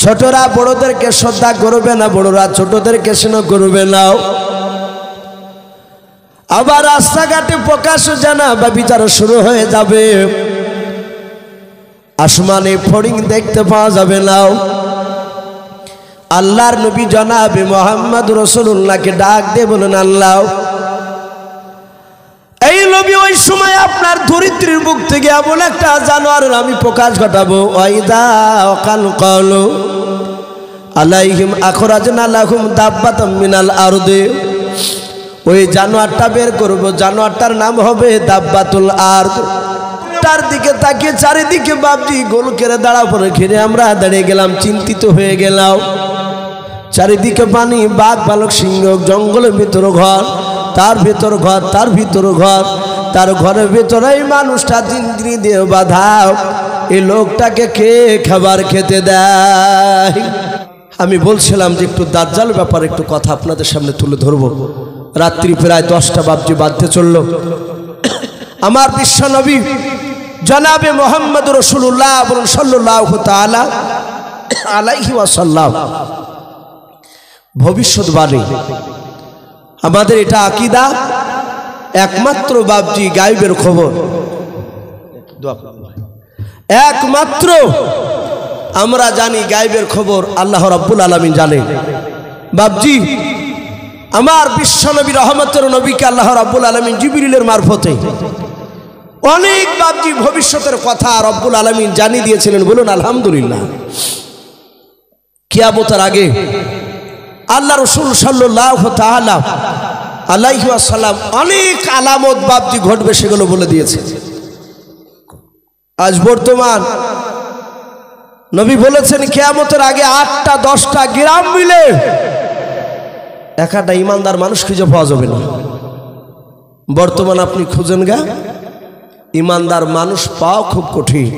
ছোটরা বড়দেরকে শ্রদ্ধা করবে না, বড়রা ছোটদেরকে স্নেহ করবে না। আবার রাস্তাঘাটে প্রকাশ জানা বা বিচার শুরু হয়ে যাবে, আসমানে ফড়িং দেখতে পাওয়া যাবে না। আল্লাহর নবী জনাবে মুহাম্মদ রাসূলুল্লাহকে ডাক দিয়ে বলেন, আল্লাহ এই নবী ওই সময় আপনার ধরিত্রীর বুক থেকে এমন একটা জানোয়ারের আমি প্রকাশ ঘটাবো, ওয়াইদা ওয়াকাল ক্বালু আলাইহিম আখরাজনা লাহুম দাব্বাতাম মিনাল আরদি, ওই জানোয়ারটা বের করব, জানোয়ারটার নাম হবে দাব্বাতুল আরদ। তার দিকে তাকিয়ে চারিদিকে বাপজি গোল করে দাঁড়া পড়ে ঘিরে আমরা দাঁড়িয়ে গেলাম, চিন্তিত হয়ে গেলাম। চারিদিকে পানি, বাঘ ভালুক সিংহ, জঙ্গলের ভিতর ঘর, তার ভিতর ঘর, তার ভিতর ঘর, তার ঘরের ভিতরে এই মানুষটা জিন্দ্রি দিয়ে বাঁধা, এই লোকটাকে কে খাবার খেতে দেয়। আমি বলছিলাম যে একটু দাজ্জাল ব্যাপারে একটু কথা আপনাদের সামনে তুলে ধরবো। রাত্রি প্রায় 10টা বাজতে বাজতে চলল। আমার বিশ্ব নবী জনাবে মুহাম্মদ রাসূলুল্লাহ সাল্লাল্লাহু তাআলা আলাইহি ওয়াসাল্লাম ভবিষ্যৎবাণী, আমাদের এটা আকীদা, একমাত্র বাপজি গায়বের খবর, একমাত্র আমরা জানি গায়বের খবর আল্লাহ রাব্বুল আলামিন জানেন। বাপজি আমার বিশ্বনবী রহমতের নবীকে আল্লাহ রাব্বুল আলামিন জিবরিলের মারফতে অনেক বাপজি ভবিষ্যতের কথা রব্বুল আলামিন জানিয়ে দিয়েছিলেন। বলুন আলহামদুলিল্লাহ। কিয়ামতের আগে আল্লাহ রাসূল সাল্লাল্লাহু তাআলা আলাইহি ওয়াসাল্লাম অনেক আলামত বাপজি ঘটবে সেগুলো বলে দিয়েছে। আজ বর্তমান নবী বলেছেন কিয়ামতের আগে 8টা 10টা গ্রাম মিলে একটা ইমানদার মানুষ খুঁজে পাওয়া যাবে না। বর্তমান আপনি খুঁজেন গা, ইমানদার মানুষ পাওয়া খুব কঠিন।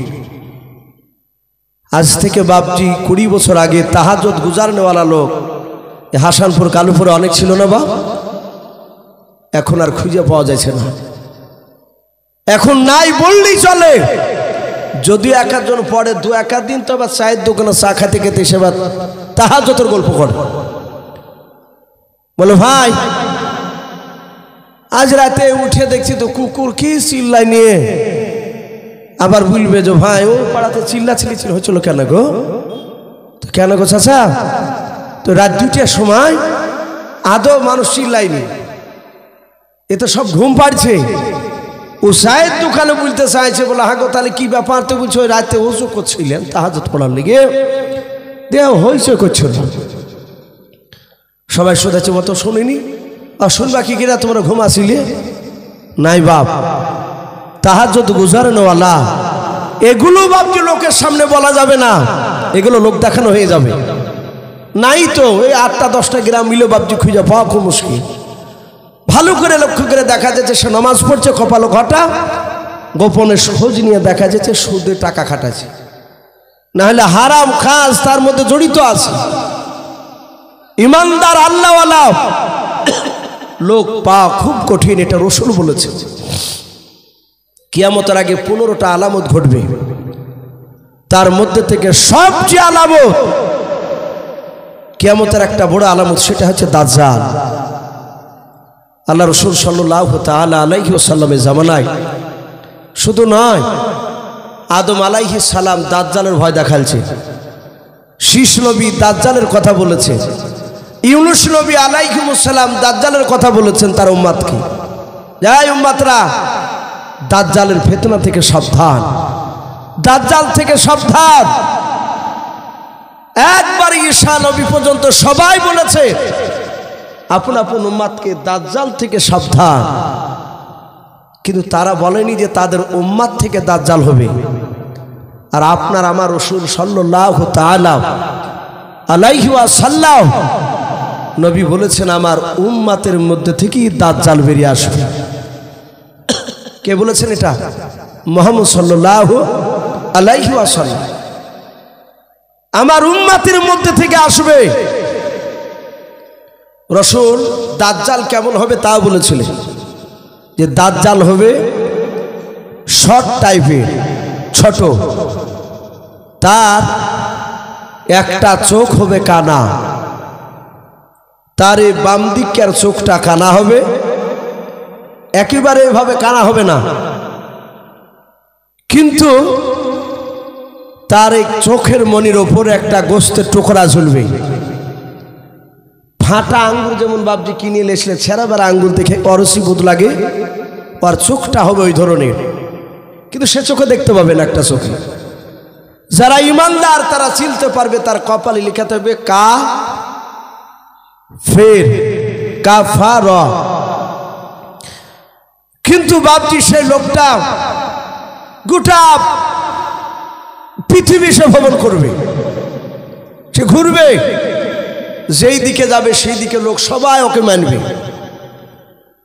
আজ থেকে বাপজি 20 বছর আগে তাহাজ্জুদ গুজারনেওয়ালা লোক হাসানপুর কালুপুরে অনেক ছিল না বাপ, এখন আর খুঁজে পাওয়া যাচ্ছে না। এখন নাই বললেই চলে। যদিও এক একজন পড়ে 2-1 দিন তো আবার চায়ের দোকানে চা খাতে খেতে সেবার তাহাজ্জুদের গল্প করে, বলো ভাই আজ রাতে উঠে দেখছি তো কুকুর কি চিল্লাই নিয়ে, আবার বলবে যে ভাই ও পাড়াতে চিল্লাচিল্লি হচ্ছিল কেন গো? তো কেন গো চাচা? তো রাত 2টার সময় আদৌ মানুষ চিল্লাইনি, এ তো সব ঘুম পাড়ছে। ও চায়ের দোকানে বলতে চাইছে, বলে হ্যাঁ গো তাহলে কি ব্যাপার? তো বলছে ওই রাতে ওযু করছিলেন তাহাজ্জুদ পড়ার লেগে, দেহ হইচই করছিল। সবাই শোধাচ্ছে মতো শুনিনি, আর শুনবা কি কিনা তোমরা ঘুম আসিলে? নাই বাপ, তাহাজ্জুদ গুজারনেওয়ালা এগুলো বাপকে লোকের সামনে বলা যাবে না, এগুলো লোক দেখানো হয়ে যাবে। নাই তো এই 8টা 10টা গ্রাম মিলে বাপজি খুঁজে পাওয়া খুব মুশকিল। ভালো করে লক্ষ্য করে দেখা যাচ্ছে সে নামাজ পড়ছে, কপালে ঘটা, গোপনে খোঁজ নিয়ে দেখা যাচ্ছে সুদে টাকা খাটাচ্ছে, না হলে হারাম কাজ তার মধ্যে জড়িত আছে। ইমানদার আল্লাহওয়ালা লোক পাওয়া খুব কঠিন, এটা রাসূল বলেছে। কিয়ামতের আগে 15টা আলামত ঘটবে, তার মধ্যে থেকে সবচেয়ে আলামত, কিয়ামতের একটা বড় আলামত, সেটা হচ্ছে দাজ্জাল। আল্লাহ রাসূল সাল্লাল্লাহু তাআলা আলাইহি ওয়াসাল্লামের জামানায় শুধু নয়, আদম আলাইহিস সালাম দাজ্জালের ভয় দেখালছে, শীষ নবী দাজ্জালের কথা বলেছে, ইউনুস নবী আলাইহিস সালাম দাজ্জালের কথা বলেছেন তার উম্মতকে, যাই উম্মতরা দাজ্জালের ফিতনা থেকে সাবধান, দাজ্জাল থেকে সাবধান। একবার ঈসা নবী পর্যন্ত সবাই বলেছে আপন আপন উম্মতকে দাজ্জাল থেকে সাবধান, কিন্তু তারা বলেনি যে তাদের উম্মত থেকে দাজ্জাল হবে। আর আপনার আমার রাসূল সাল্লাল্লাহু তাআলা আলাইহি ওয়াসাল্লাম নবী বলেছেন আমার উম্মতের মধ্যে থেকেই দাজ্জাল বেরিয়ে আসবে। কে বলেছেন এটা? মুহাম্মদ সাল্লাল্লাহু আলাইহি ওয়াসাল্লাম। আমার উম্মতের মধ্যে থেকে আসবে। রাসূল দাজ্জাল কেমন হবে তাও বলেছিলেন, যে দাজ্জাল হবে শর্ট টাইপের, ছোট, তার একটা চোখ হবে কানা, তার এই বাম দিকের চোখটা কানা হবে, একেবারে এভাবে কানা হবে না, কিন্তু তার এই চোখের মনির ওপরে একটা গোস্তের টুকরা ঝুলবে। ফাটা আঙ্গুর যেমন বাপজি কিনে এসলে ছেঁড়া বেড়া আঙ্গুর দেখে অরসি বোধ লাগে, আর চোখটা হবে ওই ধরনের, কিন্তু সে চোখে দেখতে পাবে না একটা চোখে। যারা ইমানদার তারা চিনতে পারবে, তার কপালে লিখাতে হবে কা ফের কাফার। কিন্তু বাপজি সেই লোকটা গোটা পৃথিবী সে ভ্রমণ করবে, সে ঘুরবে, যেই দিকে যাবে সেই দিকে লোক সবাই ওকে মানবে।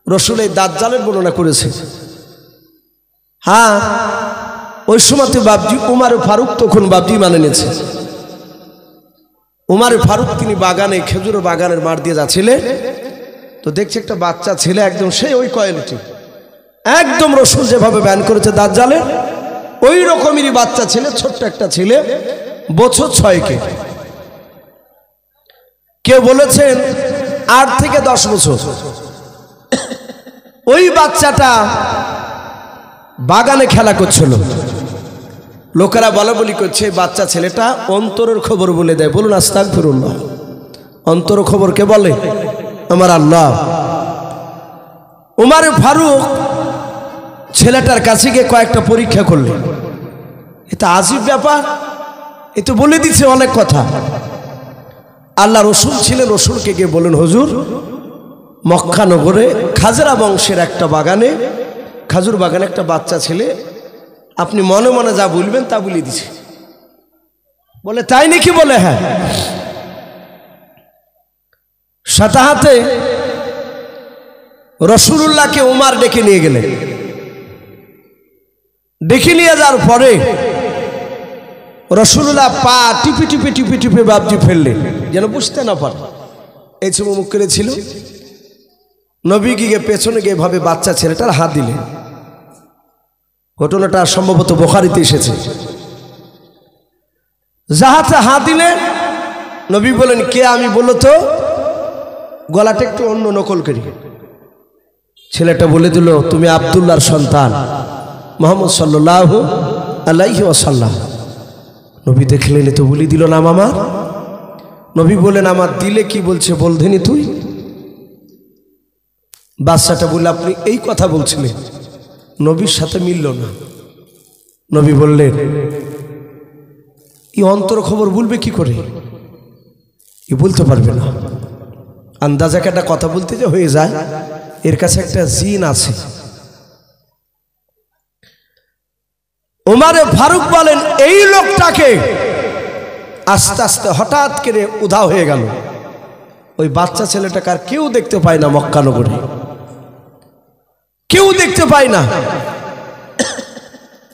রসুল এই দাজ্জালের বর্ণনা করেছে। হ্যাঁ, ওই সময়তে বাপজি উমার ফারুক তখন বাপজি মানে নিয়েছে। উমার ফারুক তিনি বাগানে, খেজুর বাগানের মাঠ দিয়ে যাচ্ছিলেন, তো দেখছে একটা বাচ্চা ছেলে একদম সেই ওই কোয়ালিটি, একদম রসুল যেভাবে ব্যান করেছে দাজ্জালের ওই রকমেরই বাচ্চা ছেলে, ছোট্ট একটা ছেলে, বছর 6 কেউ বলেছেন 8 থেকে 10 বছর। ওই বাচ্চাটা বাগানে খেলা করছিল, লোকেরা বলা বলি করছে বাচ্চা ছেলেটা অন্তরের খবর বলে দেয়। বলুন আস্তাগফিরুল্লাহ। অন্তর খবর কে বলে? আমার আল্লাহ। উমার ফারুক ছেলেটার কাছে গিয়ে কয়েকটা পরীক্ষা করলেন। এটা আজীব ব্যাপার, এ তো বলে দিচ্ছে অনেক কথা। আল্লাহ রসুল ছিলেন, রসুলকে গিয়ে বলেন হুজুর, মক্কা নগরে খাজরা বংশের একটা বাগানে, খাজুর বাগানে একটা বাচ্চা ছেলে, আপনি মনে মনে যা বলবেন তা বলে দিছে। বলে তাই নাকি? বলে হ্যাঁ। সাথে হাতে রসুলুল্লাহকে উমার ডেকে নিয়ে গেলেন। ডেকে নিয়ে যাওয়ার পরে রসুলুল্লাহ পা টিপে টিপে টিপে টিপে বাপজি ফেললেন যেন বুঝতে না পারে। এই সময় মুখ করেছিল। নবী গিয়ে পেছনে গিয়ে ভাবে বাচ্চা ছেলেটার হাত দিলেন। ঘটনাটা সম্ভবত বুখারীতে এসেছে। যাহাতে হাত দিলেন, নবী বলেন কে আমি? বলো তো। গলাটা একটু অন্য নকল করি। ছেলেটা বলে দিল তুমি আব্দুল্লাহর সন্তান মুহাম্মদ সাল্লাল্লাহু আলাইহি ওয়াসাল্লাম। নবী দেখলেন তো বলে দিল নাম আমার। নবী বলেন আমার দিলে কি বলছে বলধেনি তুই? বাচ্চাটা বললে আপনি এই কথা বলছিলেন। নবীর সাথে মিলল না। নবী বললেন এই অন্তর খবর বলবে কি করে? এ বলতে পারবে না। আন্দাজাকে একটা কথা বলতে যে হয়ে যায়, এর কাছে একটা জিন আছে। উমারে ফারুক বলেন এই লোকটাকে আস্তে আস্তে হঠাৎ করে উধাও হয়ে গেল। ওই বাচ্চা ছেলেটাকে আর কেউ দেখতে পায় না, মক্কা নগরে কেউ দেখতে পায় না।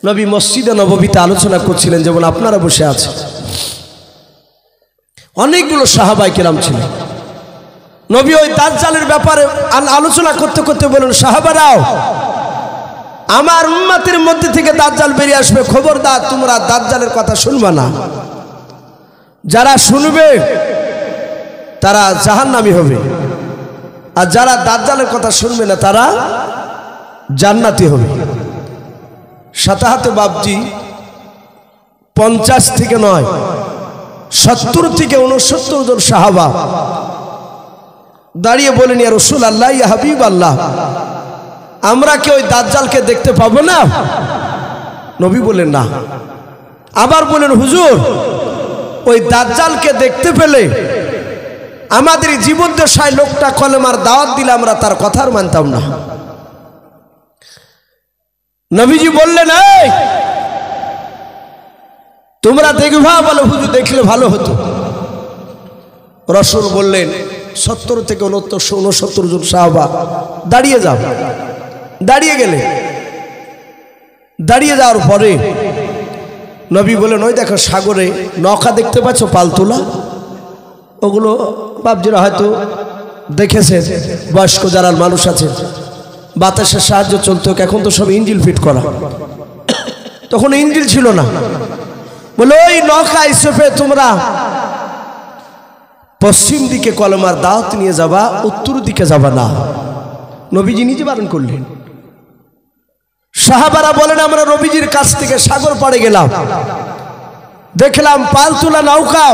নবী মসজিদে নববীতে আলোচনা করছিলেন, যেমন আপনারা বসে আছেন। অনেকগুলো সাহাবায়ে কেরাম ছিলেন। নবী ওই দাজ্জালের ব্যাপারে আলোচনা করতে করতে বলেন সাহাবারাও, আমার উম্মতের মধ্যে থেকে দাজ্জাল বেরিয়ে আসবে, খবরদার তোমরা দাজ্জালের কথা শুনবা না। যারা শুনবে তারা জাহান্নামী হবে, আর যারা দাজ্জালের কথা শুনবে না তারা জান্নাতি হবে। সাথে হাতে বাপজি 50 থেকে নয় 70 থেকে 69 জন সাহাবা দাঁড়িয়ে বলেন ইয়া রাসূলুল্লাহ, ইয়া হাবিব আল্লাহ, আমরা কি ওই দাজ্জালকে দেখতে পাবো না? নবী বলেন না। আবার বলেন হুজুর, ওই দাজ্জালকে দেখতে পেলে আমাদের জীবদ্দশায় লোকটা কলেমার দাওয়াত দিলে আমরা তার কথা আর মানতাম না। নবীজি বললেন এই তোমরা দেখবা? বলে হুজুর দেখলে ভালো হতো। রাসূল বললেন 70 থেকে 69 জন সাহাবা দাঁড়িয়ে যাও। দাঁড়িয়ে গেলে, দাঁড়িয়ে যাওয়ার পরে নবী বলেন ওই দেখো সাগরে নৌকা দেখতে পাচ্ছ পালতোলা? ওগুলো বাপজিরা হয়তো দেখেছে, বয়স্ক যারা মানুষ আছে, বাতাসের সাহায্য চলতো। এখন তো সব ইঞ্জিল ফিট করা, তখন ইঞ্জিল ছিল না। বলে ওই নৌকায় চেপে তোমরা পশ্চিম দিকে কলমার দাওয়াত নিয়ে যাবা, উত্তর দিকে যাবা না। নবীজি নিজে বারণ করলেন। সাহাবারা বলেন আমরা নবীজির কাছ থেকে সাগর পাড়ে গেলাম, দেখলাম পালতুলা নৌকা,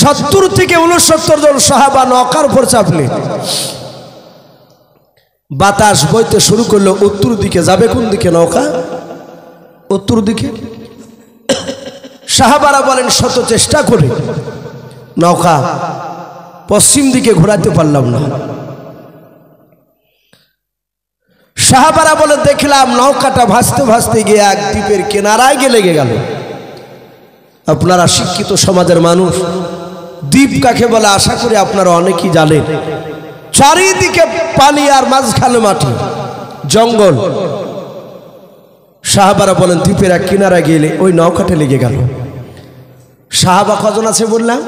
70 থেকে 69 জন সাহাবা নৌকার উপর চাপলেন। বাতাস বইতে শুরু করলো, উত্তর দিকে যাবে। কোন দিকে নৌকা? উত্তর দিকে। সাহাবারা বলেন শত চেষ্টা করে নৌকা পশ্চিম দিকে ঘোরাতে পারলাম না। সাহাবারা বলে দেখলাম নৌকাটা ভাসতে ভাসতে গিয়ে এক দ্বীপের কিনারায় গিয়ে লেগে গেল। আপনারা শিক্ষিত সমাজের মানুষ, দ্বীপ কাকে বলে আশা করি আপনারা অনেকেই জানেন। চারিদিকে পানি আর মাঝখানে মাটি, জঙ্গল। সাহাবারা বলেন দ্বীপের এক কিনারায় গেলে ওই নৌকাটা লেগে গেল। সাহাবা কজন আছে বললাম?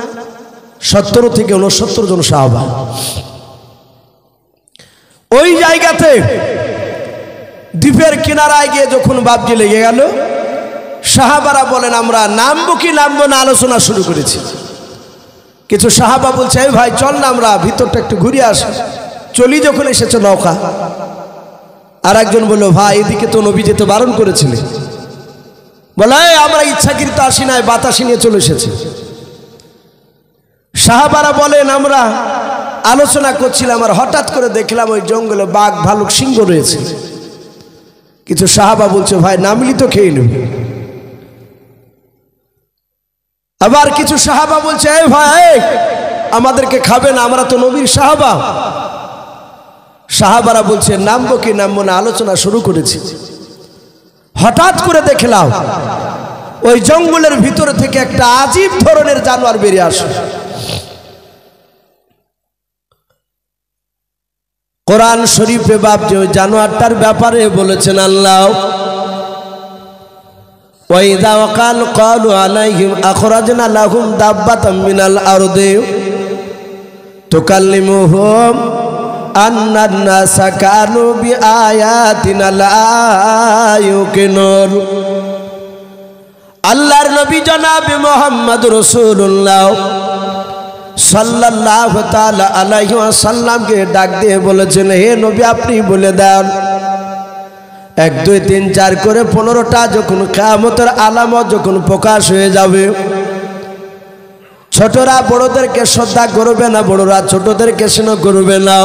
70 থেকে 69 জন সাহাবা। ওই জায়গাতে দ্বীপের কিনারায় গিয়ে যখন বাবজি লেগে গেল, সাহাবারা বলেন আমরা নামবো কি নামবো না আলোচনা শুরু করেছি। কিছু সাহাবা বলছে এই ভাই চল না আমরা ভিতরটা একটু ঘুরে আসি, চলি যখন এসেছে নৌকা। আর একজন বলল ভাই এদিকে তো নবী যেতে বারণ করেছিলেন। বলে আমরা ইচ্ছাকৃত আসি নাই, বাতাসি নিয়ে চলে এসেছি। সাহাবারা বলেন আমরা আলোচনা করছিলাম আর হঠাৎ করে দেখলাম ওই জঙ্গলে বাঘ ভালুক সিংহ রয়েছে। কিছু সাহাবা বলছে ভাই নামলি তো খেয়ে নেব। আবার কিছু সাহাবা বলছে এই ভাই আমাদেরকে খাবে না, আমরা তো নবীর সাহাবা। সাহাবারা বলছে নামবো কি নামবো না আলোচনা শুরু করেছি। হঠাৎ করে দেখলাম ওই জঙ্গলের ভিতরে থেকে একটা আজীব ধরনের জানোয়ার বেরিয়ে আসে। কোরআন শরীফে বাপজি ওই জানোয়ারটার ব্যাপারে বলেছেন আল্লাহ, ওয়াইদা ওয়াকাল ক্বালু আলাইহিম আখরাজনা লাহুম দাব্বাতাম মিনাল আরদি তুকাল্লিমুহুম আন্নান নাসা কানু বিআয়াতিনা লা ইউকিনুন। আল্লাহর নবী জনাবে মুহাম্মদ রাসূলুল্লাহ সাল্লাল্লাহু তাআলা আলাইহি ওয়াসাল্লামকে ডাক দিয়ে বলেছেন হে নবী আপনি বলে দেন 1 2 3 4 করে 15টা যখন কিয়ামতের আলামত যখন প্রকাশ হয়ে যাবে, ছোটরা বড়দেরকে শ্রদ্ধা করবে না, বড়রা ছোটদেরকে স্নেহ করবে না।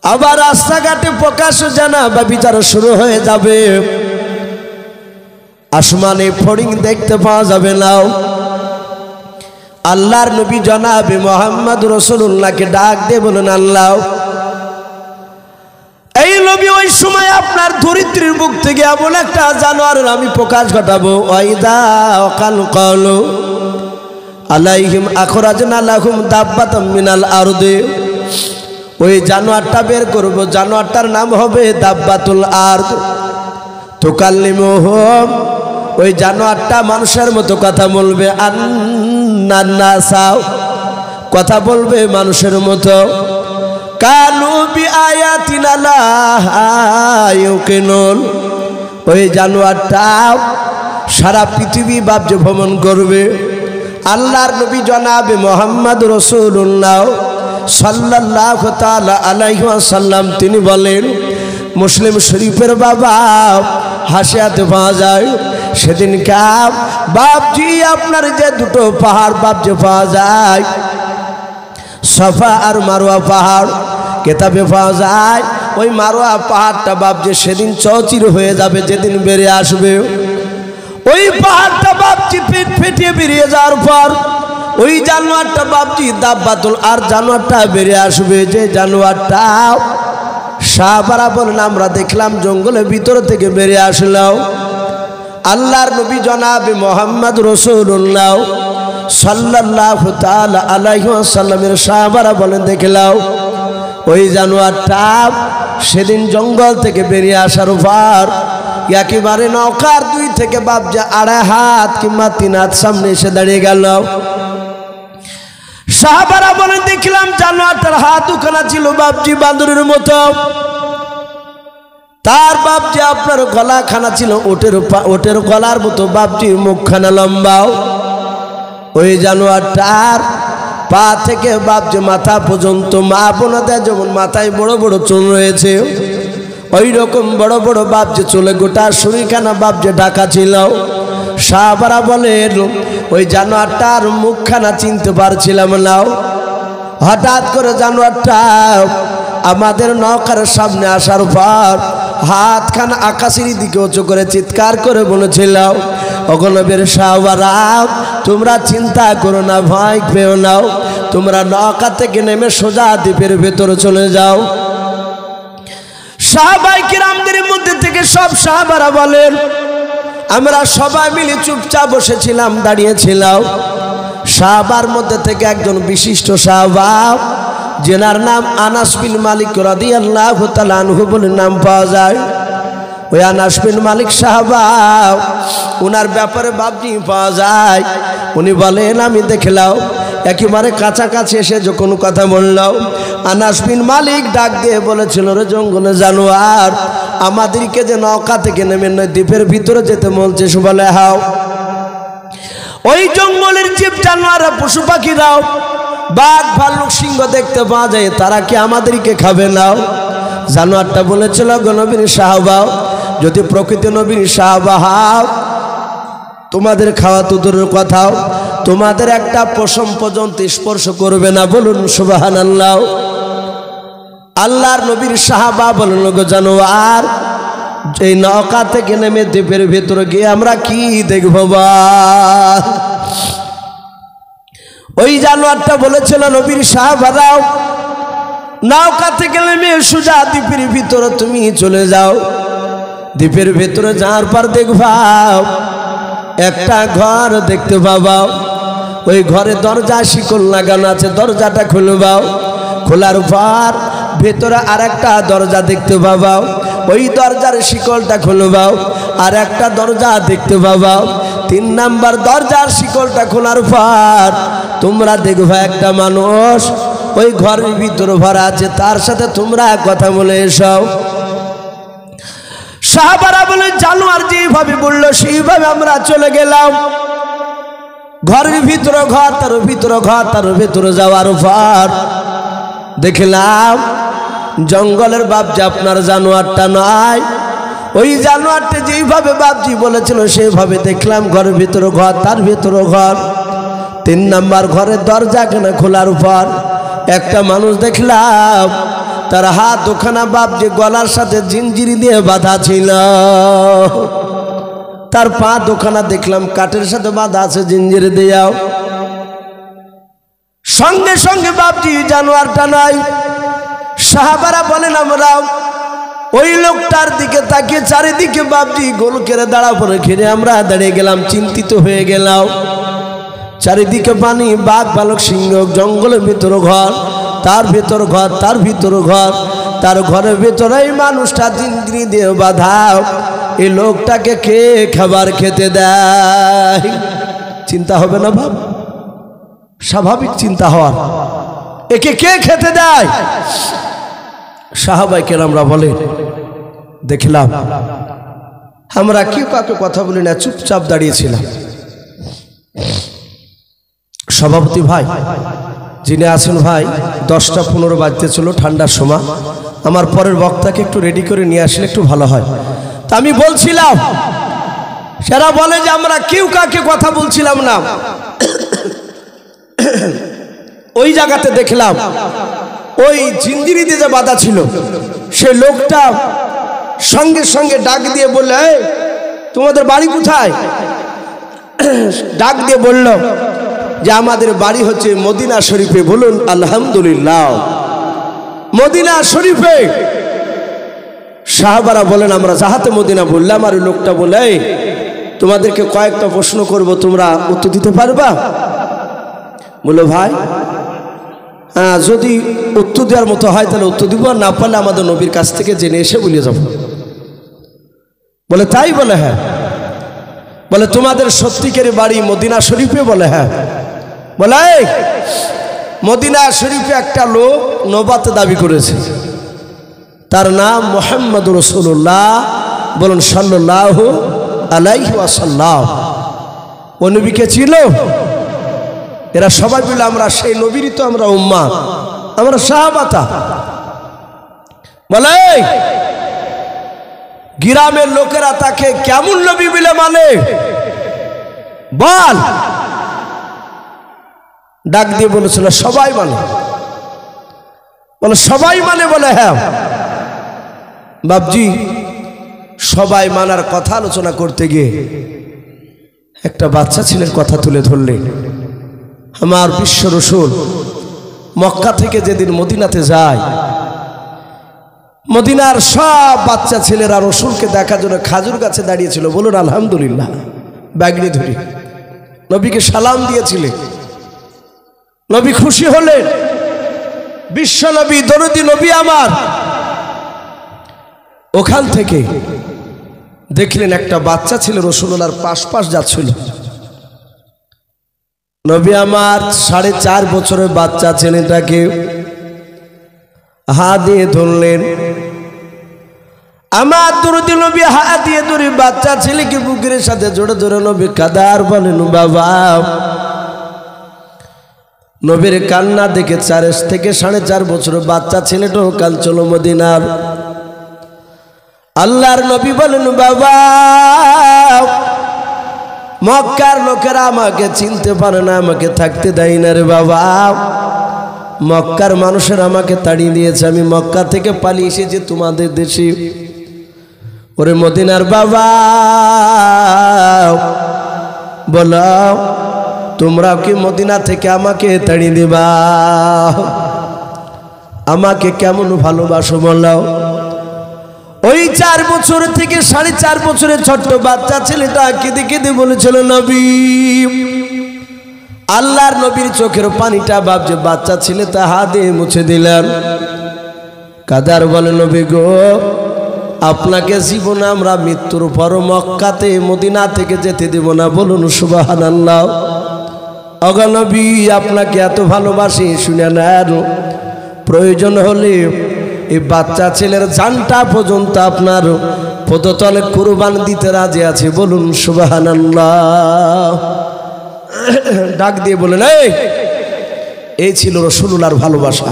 আবার রাস্তাঘাটে প্রকাশ জানা বা বিচার শুরু হয়ে যাবে, আসমানে ফড়িং দেখতে পাওয়া যাবে না। আল্লাহর নবী জনাবে মুহাম্মদ রাসূলুল্লাহকে ডাক দিয়ে বলেন আল্লাহ এই নবী ওই সময় আপনার ধরিত্রীর বুক থেকে এমন একটা জানোয়ারের আমি প্রকাশ ঘটাবো, ওয়াইদা ওয়াকাল ক্বালু আলাইহিম আখরাজনা লাহুম দাব্বাতাম মিনাল আরদি। ওই জানোয়ারটা বের করব, জানোয়ারটার নাম হবে দাব্বাতুল আরদ তুকাল্লিমুহুম। ওই জানোয়ারটা মানুষের মতো কথা বলবে, আন্নান নাসা কথা বলবে মানুষের মতো, কানু বিআয়াতিনা লা ইউকিনুন। ওই জানোয়ারটা সারা পৃথিবী বাপজি ভ্রমণ করবে। আল্লাহর নবী জনাবে মুহাম্মদ রাসূলুল্লাহ সাল্লাল্লাহু তাআলা আলাইহি ওয়াসাল্লাম তিনি বলেন, মুসলিম শরীফের বাবা হাসিয়াতে পাওয়া যায় সেদিন কাপ বাপজি আপনার যে দুটো পাহাড় বাপজি পাওয়া যায়, সফা আর মারওয়া পাহাড় কেতাবে পাওয়া যায়। ওই মারওয়া পাহাড়টা বাপজি সেদিন চৌচির হয়ে যাবে, যেদিন বেড়ে আসবে ওই পাহাড়টা বাপজি পেট ফেটিয়ে বেরিয়ে যাওয়ার পর ওই জানোয়ারটা বাপজি দাব্বাতুল আর জানোয়ারটা বেরিয়ে আসবে। যে জানোয়ারটা সাহাবারা বলেন আমরা দেখলাম জঙ্গলের ভিতর থেকে বেরিয়ে আসলাম। আল্লাহর নবী জনাবে মুহাম্মদ রাসূলুল্লাহ সাল্লাল্লাহু তাআলা আলাইহি ওয়াসাল্লামের সাহাবারা বলেন দেখলাম ওই জানোয়ারটা সেদিন জঙ্গল থেকে বেরিয়ে আসার পর একেবারে নৌকার 2 থেকে বাপজি 2.5 হাত কিংবা 3 হাত সামনে এসে দাঁড়িয়ে গেল। সাহাবারা বলেন দেখলাম জানোয়ারটার হাত দুখানা ছিল বাপজি বাঁদরের মতো, তার বাপজি আপনার গলাখানা ছিল ওটের গলার মতো, বাপজির মুখখানা লম্বাও। ওই জানোয়ারটার পা থেকে বাপজি মাথা পর্যন্ত মা বোনাদের যেমন মাথায় বড় বড় চুল রয়েছে, ওই রকম বড় বড় বাপজি চুলে গোটা শরীরখানা বাপজি ঢাকা ছিল। সাহাবারা বলেন ওই জানোয়ারটার মুখখানা চিনতে পারছিলাম না। হঠাৎ করে জানোয়ারটা আমাদের নৌকার সামনে আসার পর হাতখানা আকাশের দিকে উঁচু করে চিৎকার করে বলেছিল, ওগো নবীর সাহাবারা, তোমরা চিন্তা করো না, ভয় পেও না, তোমরা নৌকা থেকে নেমে সোজা দ্বীপের ভেতরে চলে যাও। সাহাবায়ে কিরামদের মধ্যে থেকে সব সাহাবারা বলেন আমরা সবাই মিলে চুপচাপ বসেছিলাম, দাঁড়িয়েছিলাম। সাহাবার মধ্যে থেকে একজন বিশিষ্ট সাহাবা, যেনার নাম আনাস বিন মালিক রাদিয়াল্লাহু তাআলা আনহু বলে নাম পাওয়া যায়। ওই আনাস বিন মালিক সাহাবা, ওনার ব্যাপারে বাপজি পাওয়া যায়। উনি বলেন আমি দেখলাম একেবারে কাছাকাছি এসে যখন কথা বললাম, আনাস বিন মালিক ডাক দিয়ে বলেছিল, রে জঙ্গলে জানোয়ার, আমাদেরকে যে নৌকা থেকে নেমে দ্বীপের ভিতরে যেতে বলছিস? বলে হাও। ওই জঙ্গলের জীব জানোয়ার পশু পাখিরাও বাঘ ভাল্লুক সিংহ দেখতে পাওয়া যায়, তারা কি আমাদেরকে খাবে না? জানোয়ারটা বলেছিল, গো নবীর সাহাবা, যদি প্রকৃত নবীর সাহাবা হও, তোমাদের খাওয়া তো দূরের কথাও, তোমাদের একটা পশম পর্যন্ত স্পর্শ করবে না। বলুন সুবহানাল্লাহ। আল্লাহর নবীর সাহাবা বলল, গো জানোয়ার, এই নৌকা থেকে নেমে দ্বীপের ভেতরে গিয়ে আমরা কি দেখব? ওই জানোয়ারটা বলেছিল, নবীর সাহাবারাও, নৌকা থেকে নেমে সোজা দ্বীপের ভিতরে তুমি চলে যাও। দ্বীপের ভেতরে যাওয়ার পর দেখবা একটা ঘর দেখতে পাবা। ওই ঘরে দরজা শিকল লাগানো আছে, দরজাটা খুলবাও। খোলার পর ভেতরে আর একটা দরজা দেখতে পাবা, ওই দরজার শিকলটা খুলবাও। আর একটা দরজা দেখতে পাবা, 3 নাম্বার দরজার শিকলটা খোলার পর তোমরা দেখবা একটা মানুষ ওই ঘরের ভিতরে ভরা আছে, তার সাথে তোমরা কথা বলে এসো। সাহাবারা বলে, জানোয়ার যেভাবে বললো সেইভাবে আমরা চলে গেলাম। ঘরের ভিতরে ঘর, তার ভিতরে ঘর, তার ভিতরে যাওয়ার পর দেখলাম জঙ্গলের বাপজি আপনার জানোয়ারটা নয়। ওই জানোয়ারটা যেইভাবে বাপজি বলেছিল সেইভাবে দেখলাম, ঘরের ভিতরে ঘর, তার ভিতরে ঘর। 3 নাম্বার ঘরের দরজা কেন খোলার পর একটা মানুষ দেখলাম, তার হাত দুখানা বাপজি গলার সাথে জিঞ্জিরি দিয়ে বাঁধা ছিল, তার পা দুখানা দেখলাম কাঠের সাথে বাঁধা আছে জিঞ্জিরি দিয়াও। সঙ্গে সঙ্গে বাপজি জানোয়ারটা নয়। সাহাবারা বলেন আমরা ওই লোকটার দিকে তাকিয়ে চারিদিকে বাপজি গোল করে দাঁড়া পড়ে ঘিরে আমরা দাঁড়িয়ে গেলাম, চিন্তিত হয়ে গেলাম। চারিদিকে পানি, বাঘ ভালুক সিংহ, জঙ্গলের ভিতর ঘর, তার ভিতর ঘর, তার ভিতর ঘর, তার ঘরের ভিতরে এই মানুষটা জিঞ্জিরি দিয়ে বাঁধা। এই লোকটাকে কে খাবার খেতে দেয়? চিন্তা হবে না ভাব? স্বাভাবিক চিন্তা হওয়ার, একে কে খেতে দেয়? সাহাবায়ে কেরামরা বলে, দেখলাম আমরা কেউ কাউকে কথা বলি না, চুপচাপ দাঁড়িয়েছিলাম। সভাপতি ভাই যিনি আছেন, ভাই 10টা 15 বাজতে ছিল, ঠান্ডার সময়, আমার পরের বক্তাকে একটু রেডি করে নিয়ে আসলে একটু ভালো হয়। তা আমি বলছিলাম, সেরা বলে যে আমরা কেউ কাকে কথা বলছিলাম না। ওই জায়গাতে দেখলাম ওই জিঞ্জিরি দিয়ে যে বাঁধা ছিল, সে লোকটা সঙ্গে সঙ্গে ডাক দিয়ে বলল, তোমাদের বাড়ি কোথায়? ডাক দিয়ে বলল যে আমাদের বাড়ি হচ্ছে মদিনা শরীফে। বলুন আলহামদুলিল্লাহ, মদিনা শরীফে। সাহাবারা বলেন আমরা যাহাতে মদিনা বললাম। আর ওই লোকটা বলে, তোমাদেরকে কয়েকটা প্রশ্ন করব, তোমরা উত্তর দিতে পারবা? বলো ভাই, হ্যাঁ, যদি উত্তর দেওয়ার মতো হয় তাহলে উত্তর দিব, আর না পারলে আমাদের নবীর কাছ থেকে জেনে এসে বলে যাব। বলে তাই? বলে হ্যাঁ। বলে তোমাদের সত্যিকার বাড়ি মদিনা শরীফে? বলে হ্যাঁ। বলে মদিনা শরীফে একটা লোক নবুয়ত দাবি করেছে, তার নাম মুহাম্মদুর রাসূলুল্লাহ, বলুন সাল্লাল্লাহু আলাইহি ওয়াসাল্লাম। ও নবীকে ছিল। এরা সবাই বলে আমরা সেই নবীরই তো আমরা উম্মাত, আমরা সাহাবাতা। বলে গ্রামের লোকেরা তাকে কেমন নবী বলে মানে? বল। ডাক দিয়ে বলেছিল সবাই মানে। বলে সবাই মানে? বলে হ্যাঁ। বাপজি, সবাই মানার কথা আলোচনা করতে গিয়ে একটা বাচ্চা ছেলের কথা তুলে ধরলেন। আমার বিশ্ব রাসূল মক্কা থেকে যেদিন মদিনাতে যায়, মদিনার সব বাচ্চা ছেলেরা রসুলকে দেখার জন্য খাজুর গাছে দাঁড়িয়েছিল। বলুন আলহামদুলিল্লাহ। ব্যাগনি ধরে নবীকে সালাম দিয়েছিলেন। নবী খুশি হলেন। বিশ্ব নবী, দরদি নবী আমার। ওখান থেকে দেখলেন একটা বাচ্চা ছেলে রাসূলুল্লাহর পাশ যাচ্ছিল। নবী আমার 4.5 বছরের বাচ্চা ছেলেটাকে হাত দিয়ে ধরলেন। আমার দরদি নবী হাত দিয়ে ধরে বাচ্চা ছেলেকে বুকের সাথে জোরে জোরে নবী কাদার বলেন বাবা। নবীর কান্না দেখে 4 থেকে 4.5 বছরের বাচ্চা ছেলেটাও কাঁদছিল মদিনার। আল্লাহর নবী বলেন বাবা, মক্কার লোকেরা আমাকে চিনতে পারে না, আমাকে থাকতে দেয় না রে বাবা। মক্কার মানুষের আমাকে তাড়িয়ে দিয়েছে, আমি মক্কা থেকে পালিয়ে এসেছি তোমাদের দেশে। ওরে মদিনার বাবা, বলো তোমরা কি মদিনা থেকে আমাকে তাড়িয়ে দিবা? আমাকে কেমন ভালোবাসো বলো। ওই 4 বছর থেকে 4.5 বছরের ছোট্ট বাচ্চা ছেলেটা কেঁদে কেঁদে বলেছিল নবী। আল্লাহর নবীর চোখের পানিটা ভাবছে বাচ্চা ছেলেটা হাত দিয়ে মুছে দিলেন। কাদার বলে নবী গো, আপনাকে জীবনে আমরা মৃত্যুর পর মক্কাতে মদিনা থেকে যেতে দেব না। বলুন সুবহানাল্লাহ। ওগো নবী, আপনাকে এত ভালোবাসি, শুনে নেন, প্রয়োজন হলে এই বাচ্চা ছেলের জানটা পর্যন্ত আপনার পদতলে কুরবান দিতে রাজি আছে। বলুন সুবহানাল্লাহ। ডাক দিয়ে বলেন এই ছিল রাসূলুল্লাহর ভালোবাসা।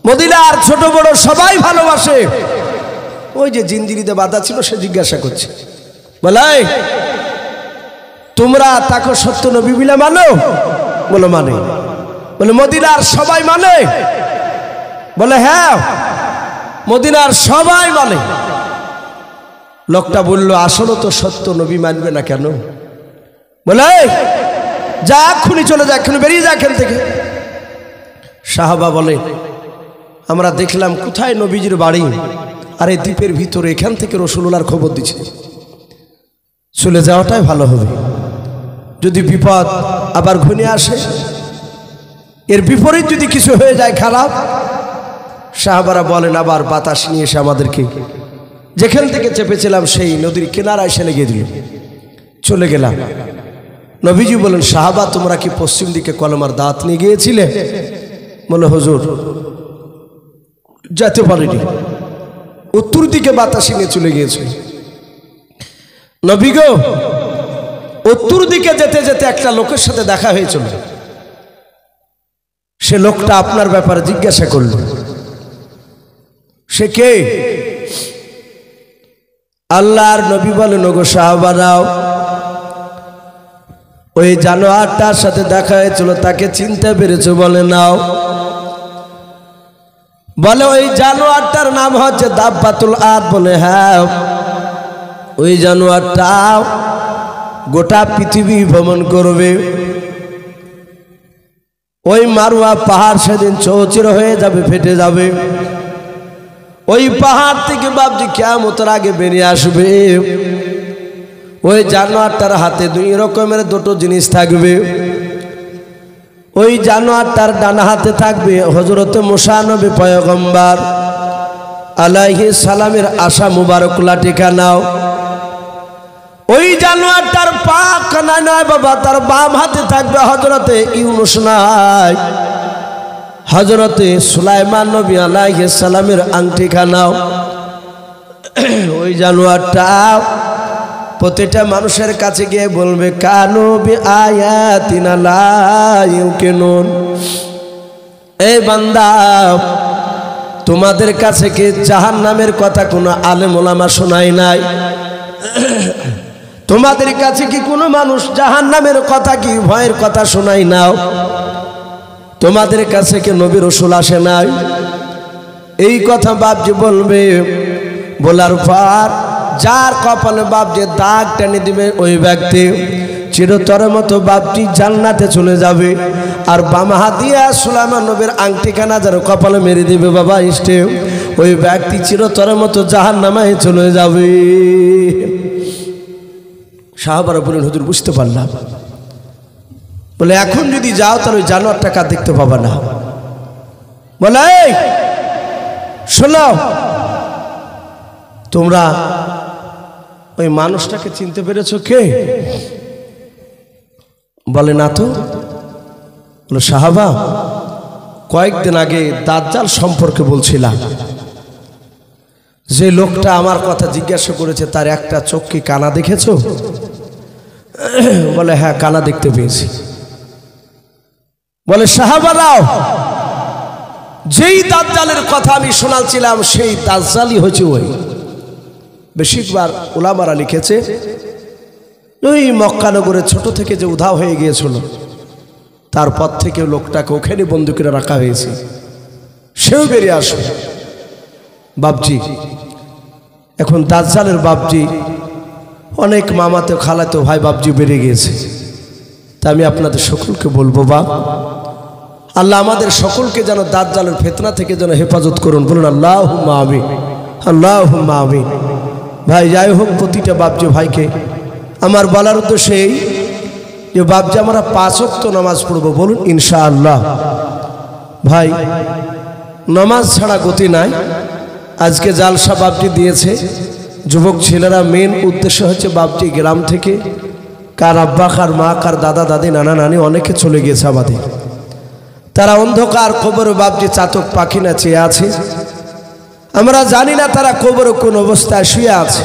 মদিনার ছোট বড় সবাই ভালোবাসে। ওই যে জিঞ্জিরিতে বাঁধা ছিল সে জিজ্ঞাসা করছে, বলে তোমরা তাকে সত্য নবী বলে মানো? বলে মানে। বলে মদিনার সবাই মানে? বলে হ্যাঁ, মদিনার সবাই মানে। লোকটা বলল আসলে তো সত্য নবী মানবে না কেন? বলে যা, এক্ষুনি চলে যা, এক্ষুনি বেরিয়ে যা এখান থেকে। সাহাবা বলে আমরা দেখলাম কোথায় নবীজির বাড়ি, আর এই দ্বীপের ভিতরে, এখান থেকে রাসূলুল্লাহর খবর দিচ্ছে। চলে যাওয়াটাই ভালো হবে, যদি বিপদ আবার ঘনিয়ে আসে, এর বিপরীত যদি কিছু হয়ে যায় খারাপ। সাহাবারা বলেন আবার বাতাস নিয়ে এসে আমাদেরকে যেখান থেকে চেপেছিলাম সেই নদীর কিনারায় এসে লেগে দিল। চলে গেলাম। নবীজি বলেন সাহাবা তোমরা কি পশ্চিম দিকে কলমার দাঁত নিয়ে গিয়েছিলে? বলে হুজুর যেতে পারিনি, উত্তর দিকে বাতাস নিয়ে চলে গিয়েছে। নবী গো, উত্তর দিকে যেতে যেতে একটা লোকের সাথে দেখা হয়েছিল। সে লোকটা আপনার ব্যাপারে জিজ্ঞাসা করল। সে কে? আল্লাহর নবী বলেন ওগো সাহাবারাও, ওই জানোয়ারটার সাথে দেখা হয়েছিল তাকে চিনতে পেরেছো? বলে নাও। বলে ওই জানোয়ারটার নাম হচ্ছে দাব্বাতুল আদ। বলে হ্যাঁ, ওই জানোয়ারটা গোটা পৃথিবী ভ্রমণ করবে। ওই মারওয়া পাহাড় সেদিন চৌচির হয়ে যাবে, ফেটে যাবে। ওই পাহাড় থেকে বাপজি কিয়ামতের আগে বেরিয়ে আসবে। ওই জানোয়ারটার হাতে 2 রকমের 2টো জিনিস থাকবে। ওই জানোয়ারটার ডান হাতে থাকবে হযরত মুসা নবী পয়গম্বর আলাইহিস সালামের আশা মুবারক লাঠিকা নাও। ওই জানোয়ারটার পা কানা নয় বাবা, তার বাম হাতে থাকবে হযরতে ইউনুস নাই। হযরতে সুলাইমান নবী আলাইহিস সালামের আংটিখানাও ওই জানোয়ারটা প্রতিটা মানুষের কাছে গিয়ে বলবে কানু বিআয়াতিনা লা ইউকিনুন। এই বান্দা, তোমাদের কাছে কি জাহান্নামের কথা কোনো আলেম ওলামা শোনায় নাই? তোমাদের কাছে কি কোনো মানুষ জাহান্নামের কথা কি ভয়ের কথা শোনায় নাও? তোমাদের কাছে কি নবী রাসূল আসে নাই? এই কথা বাপজি বলবে। বলার পর যার কপালে বাপজি দাগ টেনে দিবে ওই ব্যক্তি চিরতরের মতো বাপজি জান্নাতে চলে যাবে। আর বাম হাত দিয়ে সুলাইমান নবীর আংটিখানা যার কপালে মেরে দিবে বাবা ইষ্টে, ওই ব্যক্তি চিরতরের মতো জাহান্নামে চলে যাবে। সাহাবারা বলেন হুজুর বুঝতে পারলাম। বলে এখন যদি যাও তাহলে ওই জানোয়ারটাকে দেখতে পাবা না। বলে এই শোনো, তোমরা ওই মানুষটাকে চিনতে পেরেছো কে? বলে না তো। বলে সাহাবা, কয়েকদিন আগে দাজ্জাল সম্পর্কে বলছিলাম, যে লোকটা আমার কথা জিজ্ঞাসা করেছে তার একটা চোখ কি কানা দেখেছো? বলে হ্যাঁ, কানা দেখতে পেয়েছি। বলে সাহাবারাও, যেই দাজ্জালের কথা আমি শোনাচ্ছিলাম সেই দাজ্জালই হচ্ছে ওই। বেশিরভাগ উলামারা লিখেছে ওই মক্কানগরে ছোট থেকে যে উধাও হয়ে গিয়েছিল তারপর থেকে লোকটাকে ওখানে বন্দী করে রাখা হয়েছে, সেও বেরিয়ে আসবে। বাপজি এখন দাজ্জালের বাপজি অনেক মামাতে খালাতে ভাই বাপজি বেরিয়ে গিয়েছে। তা আমি আপনাদের সকলকে বলবো, বাপ আল্লাহ আমাদের সকলকে যেন দাজ্জালের ফিতনা থেকে যেন হেফাজত করুন। বলুন আল্লাহুম্মা আমিন, আল্লাহুম্মা আমিন। ভাই যাই হোক, প্রতিটা বাপজি ভাইকে আমার বলার উদ্দেশ্য এই যে বাপজি আমরা 5 ওয়াক্ত নামাজ পড়বো। বলুন ইনশাআল্লাহ। ভাই নামাজ ছাড়া গতি নাই। আজকে জালসা বাপজি দিয়েছে, যুবক ছেলেরা মেন উদ্দেশ্য হচ্ছে বাপজি গ্রাম থেকে কার আব্বা কার মা কার দাদা দাদি নানা নানি অনেকে চলে গিয়েছে আমাদের, তারা অন্ধকার কবরে বাপজি চাতক পাখি না চেয়ে আছে। আমরা জানি না তারা কবরে কোন অবস্থায় শুয়ে আছে।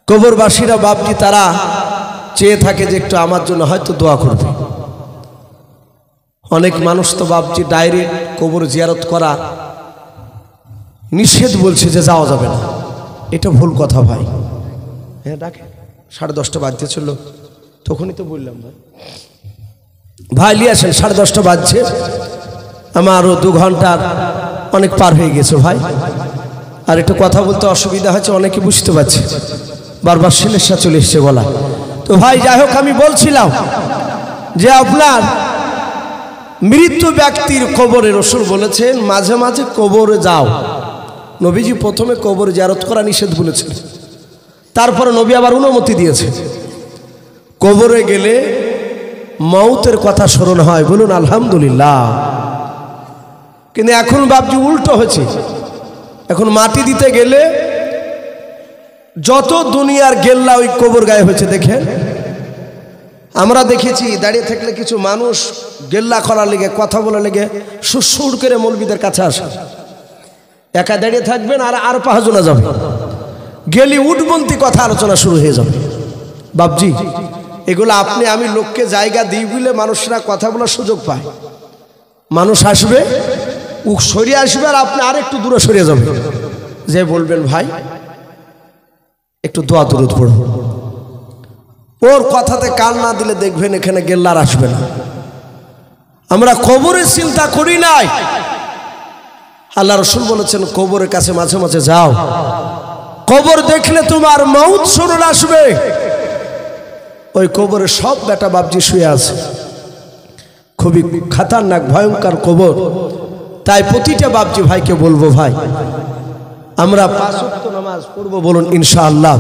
কবরবাসীরা বাপজি তারা চেয়ে থাকে যে একটু আমার জন্য হয়তো দোয়া করবে। অনেক মানুষ তো বাপজি ডাইরেক্ট কবর জিয়ারত করা নিষেধ বলছে যে যাওয়া যাবে না। এটা ভুল কথা ভাই। হ্যাঁ ডাকে 10:30 বাজতে ছিল, তখনই তো বললাম ভাই ভাই নিয়ে আসেন। 10:30 বাজছে, আমারও 2 ঘন্টার অনেক পার হয়ে গেছে ভাই। আর একটু কথা বলতে অসুবিধা হচ্ছে, অনেকে বুঝতে পারছে, বারবার শিলেশা চলে এসছে বলা। তো ভাই যাই হোক, আমি বলছিলাম যে আপনার মৃত্যু ব্যক্তির কবরে রাসূল বলেছেন মাঝে মাঝে কবরে যাও। নবীজি প্রথমে কবর জিয়ারত করা নিষেধ বলেছেন, তারপরে নবী আবার অনুমতি দিয়েছে। কবরে গেলে মৌতের কথা স্মরণ হয়। বলুন আলহামদুলিল্লাহ। কিন্তু এখন বাপজি উল্টো হয়েছে। এখন মাটি দিতে গেলে যত দুনিয়ার গেল্লা ওই কবর গায়ে হয়েছে। দেখেন আমরা দেখেছি দাঁড়িয়ে থাকলে কিছু মানুষ গেল্লা করার লেগে কথা বলার লেগে সুর করে মৌলবীদের কাছে আসে। একা দাঁড়িয়ে থাকবেন আর 5 জনা যাবে, গেলি উঠবন্তি কথা আলোচনা শুরু হয়ে যাবে। বাপজি এগুলো আপনি আমি লোককে জায়গা দিই বলে মানুষরা কথা বলার সুযোগ পায়। মানুষ আসবে, ও সরিয়ে আসবে, আর আপনি আর একটু দূরে সরিয়ে যাবেন, যে বলবেন ভাই একটু দোয়া দরুদ পড়ো। ওর কথাতে কান না দিলে দেখবেন এখানে গেল্লার আসবে না। আমরা কবরের চিন্তা করি নাই। আল্লাহ রাসূল বলেছেন কবরের কাছে মাঝে মাঝে যাও, কবর দেখলে তোমার মউত স্মরণ আসবে। ওই কবরে সব বেটা বাপজি শুয়ে আছে, খুবই খতরনাক ভয়ঙ্কর কবর। তাই প্রতিটা বাপজি ভাইকে বলবো, ভাই আমরা 5 ওয়াক্ত নামাজ পড়বো। বলুন ইনশাআল্লাহ।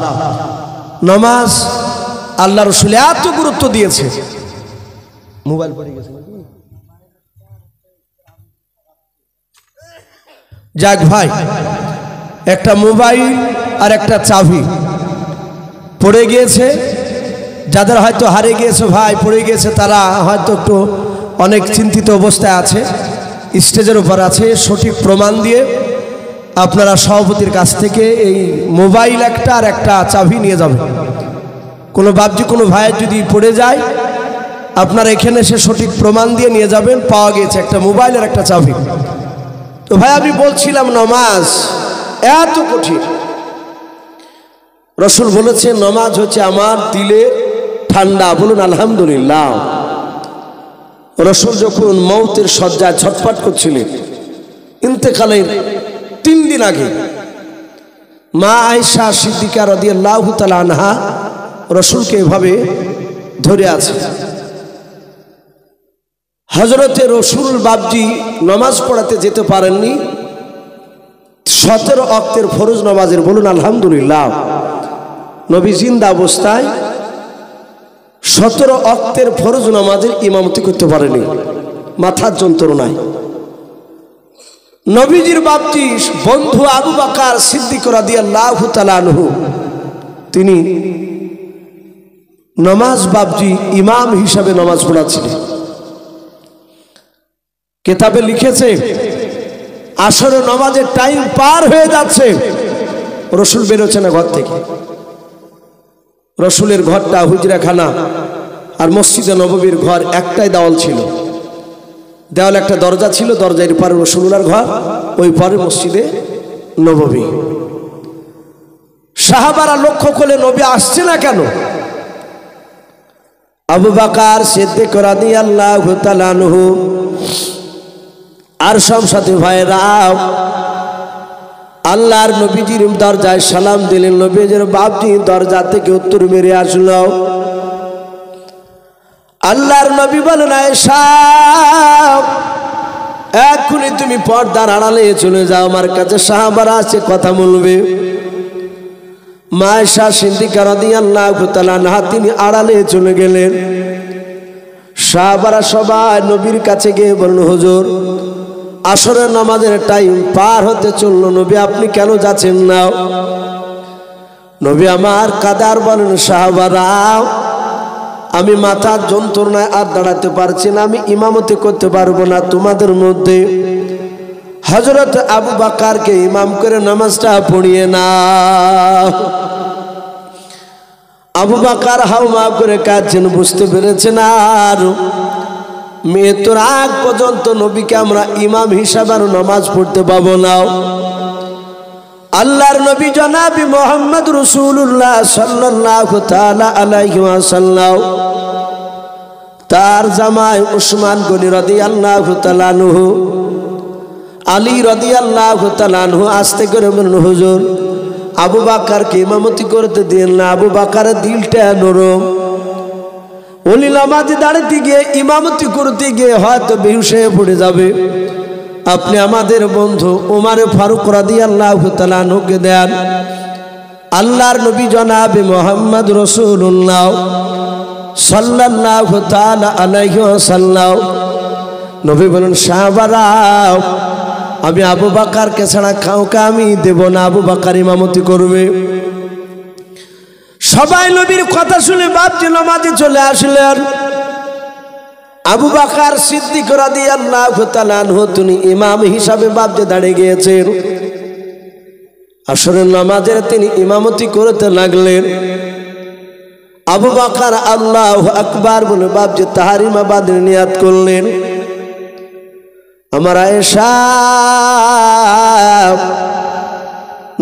নামাজ আল্লাহ রাসূল এত গুরুত্ব দিয়েছে। মোবাইল পড়ে গেছে যাক ভাই, একটা মোবাইল আর একটা চাবি পড়ে গিয়েছে। যাদের হয়তো হারিয়ে গিয়েছে ভাই, পড়ে গিয়েছে, তারা হয়তো একটু অনেক চিন্তিত অবস্থায় আছে, স্টেজের উপর আছে। সঠিক প্রমাণ দিয়ে আপনারা সভাপতির কাছ থেকে এই মোবাইল একটা আর একটা চাবি নিয়ে যাবেন। কোনো বাবজি কোনো ভাইয়ের যদি পড়ে যায়, আপনারা এখানে এসে সঠিক প্রমাণ দিয়ে নিয়ে যাবেন। পাওয়া গেছে একটা মোবাইল আর একটা চাবি। তো ভাই আমি বলছিলাম নামাজ এত কঠিন। রসুল বলেছে নামাজ হচ্ছে আমার দিলে ঠান্ডা। বলুন আলহামদুলিল্লাহ। রসুল যখন মৌতের শয্যায় ছটফট করছিলেন, ইন্তেকালের 3 দিন আগে, মা আয়েশা সিদ্দিকা রাদিয়াল্লাহু তাআলা আনহা রসুলকে এভাবে ধরে আছে। হযরতে রসুল বাবজি নামাজ পড়াতে যেতে পারেননি 17 ওয়াক্তের ফরজ নামাজের। বলুন আলহামদুলিল্লাহ। নবী জিন্দা অবস্থায় 17 ওয়াক্তের ফরজ নামাজের ইমামতি করতে পারেনি মাথার যন্ত্রণায়। নবীজির বাপজি বন্ধু আবু বকর সিদ্দিক রাদিয়াল্লাহু তাআলা আনহু, তিনি নামাজ বাপজি ইমাম হিসাবে নামাজ পড়াচ্ছিলেন। কিতাবে লিখেছে আসরে নামাজের টাইম পার হয়ে যাচ্ছে, রসুল বেরোচ্ছে না ঘর থেকে। রসুলের ঘরটা হুজরাখানা আর মসজিদে নববীর ঘর একটাই দেওয়াল ছিল। দেওয়াল একটা দরজা ছিল, দরজার পারে রসুলুল্লাহর ঘর, ওই পারে মসজিদে নববী। সাহাবারা লক্ষ্য করলে নবী আসছে না কেন? আবু বকর সিদ্দিক রাদিয়াল্লাহু তাআলা আনহু আর সব সাথী ভাইরা আল্লাহর নবীজির দরজায় সালাম দিলেন। নবীজির বাপজি দরজা থেকে উত্তর মেরে আসলো। আল্লাহর নবী বলেন আয়েশা, এক্ষুনি তুমি পর্দার আড়ালে চলে যাও, আমার কাছে সাহাবারা আছে, কথা বলবে। মা আয়েশা সিদ্দিকা রাদিয়াল্লাহু তাআলা আনহা তিনি আড়ালে চলে গেলেন। সাহাবারা সবাই নবীর কাছে গিয়ে বললেন, হুজুর আসরের নামাজের টাইম পার হতে চললো, নবী আপনি কেন যাচ্ছেন না? নবী আমার কাদার বলেন, সাহাবারা আমি মাথার যন্ত্রণায় আর দাঁড়াতে পারছি না, আমি ইমামতি করতে পারবো না। তোমাদের মধ্যে হযরত আবু বকরকে ইমাম করে নামাজটা পড়িয়ে না। আবু বকর হাওমা করে কাঁদছেন, বুঝতে পেরেছেন আর মৃত্যুর আগ পর্যন্ত নবীকে আমরা ইমাম হিসাবে আর নামাজ পড়তে পাবো না। আল্লাহর নবী জনাবি মুহাম্মদ রাসূলুল্লাহ সাল্লাল্লাহু তাআলা আলাইহি ওয়াসাল্লাম তার জামাই উসমান গনি রাদিয়াল্লাহু তাআলা আনহু, আলী রাদিয়াল্লাহু তাআলা আনহু আস্তে করে বললেন, হুজুর আবু বকরকে ইমামতি করতে দিন না, আবু বকরের দিলটা নরম, উনি নামাজে দাঁড়াতে গিয়ে ইমামতি করতে গিয়ে হয়তো বেহুশ হয়ে পড়ে যাবে। আপনি আমাদের বন্ধু ওমর ফারুক রাদিয়াল্লাহু তাআলা আনহুকে দেন। আল্লাহর নবী জনাবে মুহাম্মদ রাসূলুল্লাহ সাল্লাল্লাহু তাআলা আলাইহি ওয়াসাল্লাম নবী বলেন, সাহাবারা আমি আবু বকরকে ছাড়া কাউকে আমি দেব না, আবু বকর ইমামতি করবে। সবাই নবীর কথা শুনে বাপজি নামাজে চলে আসলেন। আবু বকর সিদ্দিক রাদিয়াল্লাহু তাআলা আনহু তিনি ইমাম হিসাবে বাপজি দাঁড়িয়ে গিয়েছেন। আসরের নামাজের তিনি ইমামতি করতে লাগলেন। আবু বকর আল্লাহু আকবার বলে বাপজি তাহরিমা বাঁধে নিয়াত করলেন। আমার আয়েশা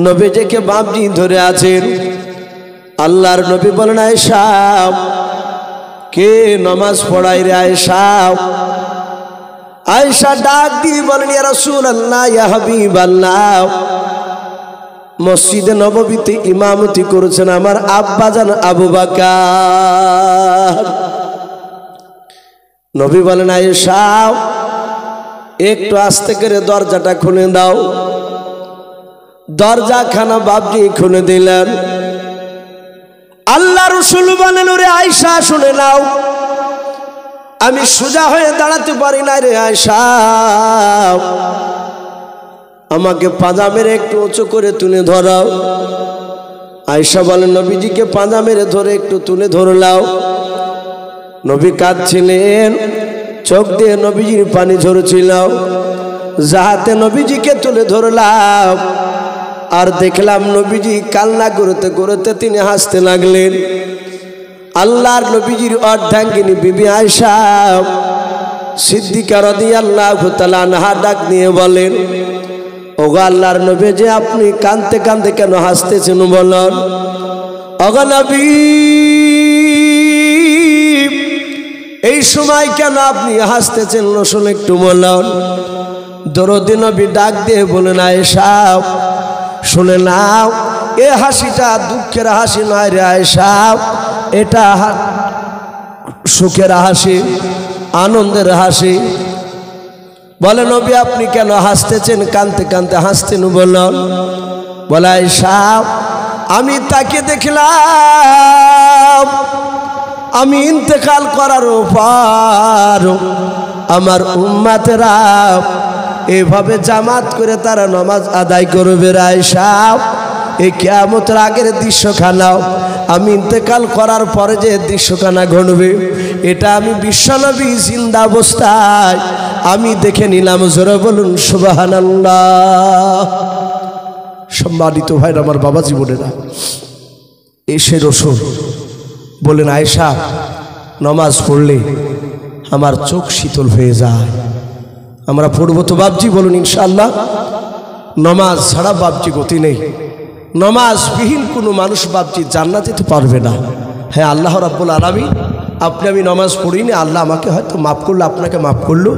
নবীজিকে বাপজি ধরে আছেন। আল্লাহর নবী বলেন, আয়েশা কে নামাজ পড়াই রে? আয়েশা আয়েশা ডাক দিয়ে বলেন, ইয়া রাসূলুল্লাহ, ইয়া হাবিবাল্লাহ, মসজিদে নববীতে ইমামতি করেছেন আমার আব্বাজান আবু বকর। নবী বলেন, আয়েশা একটু আস্তে করে দরজাটা খুলে দাও। দরজাখানা বাপজি খুলে দিলেন। আল্লাহ রাসূল বলেন, ওরে আয়েশা শুনে নাও, আমি সোজা হয়ে দাঁড়াতে পারি না রে আয়েশা, আমাকে পাঁজা মেরে একটু উঁচু করে তুলে ধরাও। আয়েশা বলেন, নবীজিকে পাঁজা মেরে ধরে একটু তুলে ধরলাও। নবী কাঁদছিলেন, চোখ দিয়ে নবীজির পানি ঝরছিল। যাহাতে নবীজিকে তুলে ধরলাম আর দেখলাম নবীজি কান্না করতে করতে তিনি হাসতে লাগলেন। আল্লাহর নবীজির অর্ধাঙ্গিনী বিবি আয়েশা সিদ্দিকা রাদিয়াল্লাহু তাআলা আনহা ডাক দিয়ে বলেন, ওগো আল্লাহর নবী, যে আপনি কাঁদতে কাঁদতে কেন হাসতেছেন বলেন? ওগো নবী, এই সময় কেন আপনি হাসতেছেন রসুল একটু বলেন। দরদি নবী ডাক দিয়ে বলেন, আয়েশা শুনে নাও, এ হাসিটা দুঃখের হাসি নয় রে আয়েশা, এটা সুখের হাসি, আনন্দের হাসি। বলে নবী, আপনি কেন হাসতেছেন? কাঁদতে কাঁদতে হাসতেন বলেন। বলে আয়েশা, আমি তাকে দেখলাম আমি ইন্তেকাল করার পর আমার উম্মতেরা এভাবে জামাত করে তারা নামাজ আদায় করবে। আয়েশা, এই কিয়ামতের আগের দৃশ্যখানা আমি ইন্তেকাল করার পরে যে দৃশ্যখানা ঘটবে, এটা আমি বিশ্বনবী জিন্দা অবস্থায় আমি দেখে নিলাম। জোরে বলুন সুবহানাল্লাহ। সম্মানিত ভাইরা, আমার বাবা জীবনেরা, এসে রসুল বলেন, আয়েশা, নামাজ পড়লে আমার চোখ শীতল হয়ে যায়। আমরা পড়বো তো বাপজি? বলুন ইনশাআল্লাহ। নামাজ ছাড়া বাপজি গতি নেই। নামাজবিহীন কোনো মানুষ বাপজি জান্নাতে তো পারবে না। হ্যাঁ, আল্লাহ রাব্বুল আলামিন, আপনি আমি নামাজ পড়িনি, আল্লাহ আমাকে হয়তো মাফ করলো, আপনাকে মাফ করলো,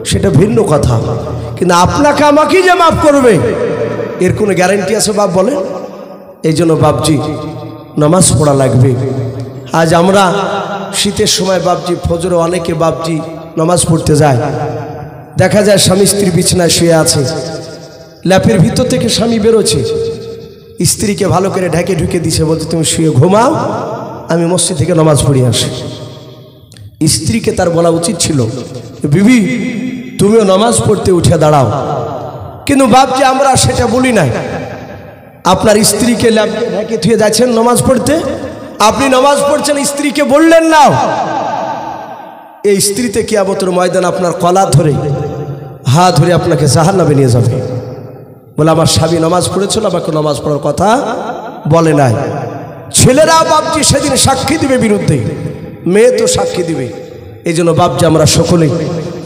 সেটা ভিন্ন কথা। কিন্তু আপনাকে আমাকেই যে মাফ করবে এর কোনো গ্যারান্টি আছে বাপ? বলেন। এই জন্য বাপজি নামাজ পড়া লাগবে। আজ আমরা শীতের সময় বাপজি ফজরে অনেকে বাপজি নামাজ পড়তে যায়, দেখা যায় স্বামী স্ত্রী বিছানায় শুয়ে আছে, ল্যাপের ভিতর থেকে স্বামী বেরোচ্ছে, স্ত্রীকে ভালো করে ঢেকে ঢুকে দিছে, বলছে তুমি শুয়ে ঘুমাও, আমি মসজিদ থেকে নামাজ পড়ে আসি। স্ত্রীকে তার বলা উচিত ছিল, বিবি তুমিও নামাজ পড়তে উঠে দাঁড়াও। কিন্তু বাপজি আমরা সেটা বলি নাই। আপনার স্ত্রীকে ল্যাপে ঢেকে ধুয়ে যাচ্ছেন নামাজ পড়তে, আপনি নামাজ পড়ছেন, স্ত্রীকে বললেন না। এই স্ত্রীতে কিয়ামতের ময়দান আপনার কলা ধরে হাত ধরে আপনাকে জাহান্নামে নিয়ে যাবে। বলে আমার স্বামী নামাজ পড়েছিল, আমাকে নামাজ পড়ার কথা বলে নাই। ছেলেরা বাপজি সেদিন সাক্ষী দিবে বিরুদ্ধে, মেয়ে তো সাক্ষী দিবে। এই জন্য বাপজি আমরা সকলেই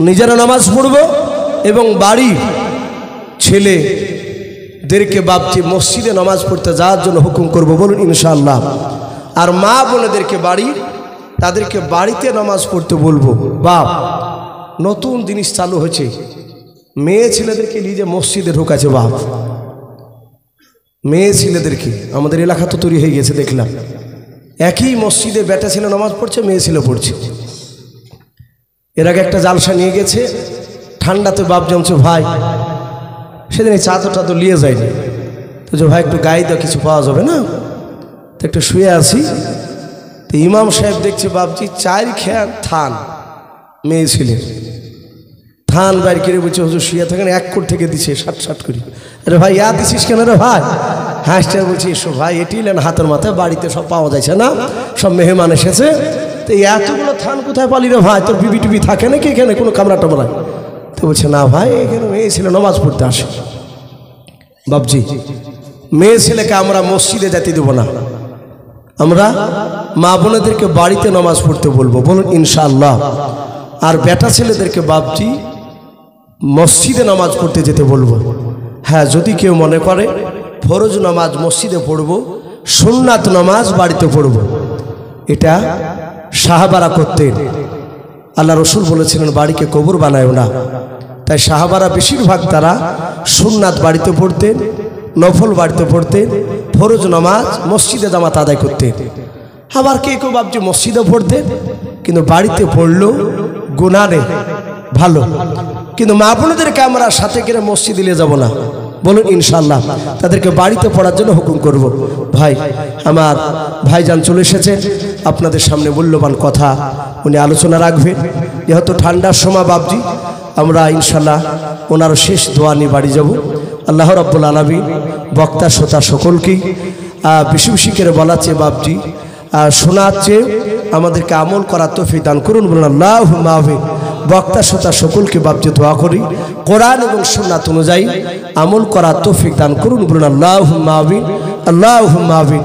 নিজেরা নামাজ পড়ব এবং বাড়ি ছেলেদেরকে বাপজি মসজিদে নামাজ পড়তে যাওয়ার জন্য হুকুম করব। বলুন ইনশাআল্লাহ। আর মা বোনেদেরকে তাদেরকে বাড়িতে নামাজ পড়তে বলবো। বাপ, নতুন জিনিস চালু হয়েছে, মেয়ে ছেলেদেরকে নিজে মসজিদে ঢোকাছে। বাপ, মেয়ে ছেলেদেরকে, আমাদের এলাকা তো তৈরি হয়ে গেছে, দেখলাম একই মসজিদে বেটা ছেলে নামাজ পড়ছে, মেয়ে ছেলে পড়ছে। এর আগে একটা জালসা নিয়ে গেছে, ঠান্ডাতে বাপ জমছে ভাই, সেদিন চাদরটা তো নিয়ে যায়নি, তো যে ভাই একটু গায়ে দাও, কিছু পাওয়া যাবে না, তো একটু শুয়ে আছি। তো ইমাম সাহেব দেখছে বাপজি 4 খেয়ার থান মেয়ে ছেলে, থান বাইর করে বলছে হুজুর শুয়ে থাকেন, 1 কোট থেকে দিছে 60 করে। আরে ভাই ইয়া দিছিস কেন রে ভাই? হাসটা বলছি, এসো ভাই, এটি নেন হাতের মাথায়, বাড়িতে সব পাওয়া যাচ্ছে না, সব মেহমান এসেছে, তো এতগুলো থান কোথায় পালি রে ভাই? তোর বিবি টিবি থাকে নাকি এখানে কোনো কামরা টামরায়? তো বলছে না ভাই, এখানে মেয়ে ছেলে নামাজ পড়তে আসে। বাপজি, মেয়ে ছেলেকে আমরা মসজিদে যেতে দেবো না, আমরা মা বোনেদেরকে বাড়িতে নামাজ পড়তে বলবো। বলুন ইনশাআল্লাহ। আর বেটা ছেলেদেরকে বাপজি মসজিদে নামাজ পড়তে যেতে বলবো। হ্যাঁ, যদি কেউ মনে করে ফরজ নামাজ মসজিদে পড়বো, সুন্নাত নামাজ বাড়িতে পড়বো, এটা সাহাবারা করতেন। আল্লাহ রসুল বলেছিলেন বাড়িকে কবর বানায়ও না। তাই সাহাবারা বেশিরভাগ তারা সুন্নাত বাড়িতে পড়তেন, নফল বাড়িতে পড়তেন, ফরজ নামাজ মসজিদে জামাত আদায় করতেন। আবার কে কেউ বাপজি মসজিদে পড়তেন, কিন্তু বাড়িতে পড়লেও গুনাহ নেই, ভালো। কিন্তু মা বোনদেরকে আমরা সাথে করে মসজিদে নিয়ে যাব না। বলুন ইনশাআল্লাহ। তাদেরকে বাড়িতে পড়ার জন্য হুকুম করব। ভাই, আমার ভাইজান চলে এসেছেন, আপনাদের সামনে মূল্যবান কথা উনি আলোচনা রাখবেন। যেহেতু ঠান্ডার সময় বাপজি, আমরা ইনশাআল্লাহ ওনার শেষ দোয়া নিয়ে বাড়ি যাব। আল্লাহ রাব্বুল আলামিন বক্তা শ্রোতা সকলকেই বেশি বেশি করে বলাচ্ছে বাপজি, শোনাচ্ছে, আমাদেরকে আমল করার তৌফিক দান করুন। বলুন আল্লাহুম্মা আমিন। বক্তা শ্রোতা সকলকে বাপজি দোয়া করি কোরআন এবং সুন্নাত অনুযায়ী আমল করার তৌফিক দান করুন। বলুন আল্লাহুম্মা আমিন, আল্লাহুম্মা আমিন।